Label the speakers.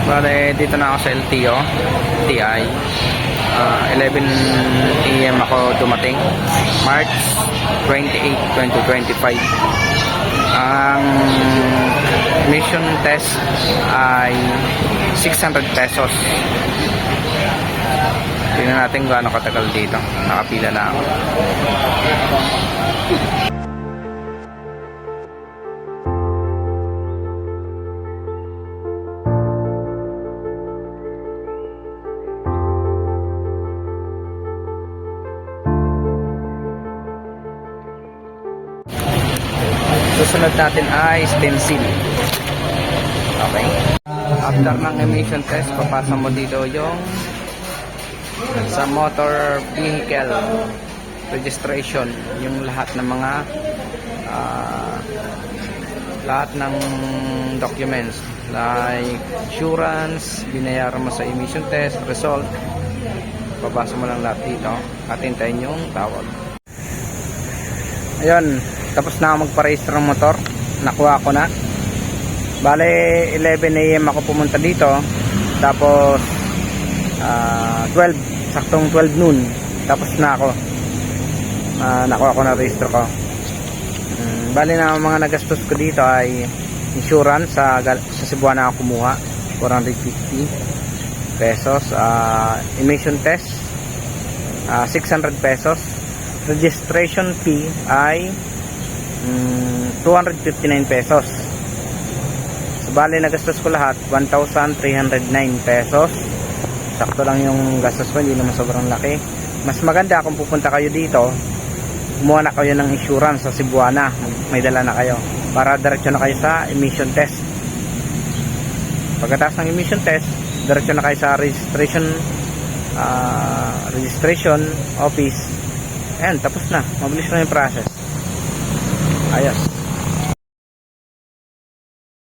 Speaker 1: Bale, dito na ako sa LTO, TI. 11 AM ako dumating. March 28, 2025. Ang mission test ay 600 pesos. Tingnan natin kung gaano katagal dito. Nakapila na ako. Susunod natin ay stencil. Okay. After ng emission test, papasa mo dito yung sa motor vehicle registration, yung lahat ng mga lahat ng documents like insurance, binayaran mo sa emission test, result, papasa mo lang lahat dito at hintayin yung tawag. Ayun, tapos na ako magpa-register ng motor. Nakuha ko na. Bale, 11 AM ako pumunta dito. Tapos 12, saktong 12 noon. Tapos na ako. Nakuha ko na register ko. Bale na mga nagastos ko dito ay insurance sa Cebuana ako kumuha, 450 pesos. Emission test 600 pesos. Registration fee ay 259 pesos. So, bali nagastos ko lahat 1,309 pesos. Sakto lang yung gastos ko, hindi naman sobrang laki. Mas maganda kung pupunta kayo dito, kumuha na kayo ng insurance sa Cebuana, may dala na kayo para diretso na kayo sa emission test. Pagkatapos ng emission test, diretso na kayo sa registration office. Ayan, tapos na. Mabilis na yung process. Ayos.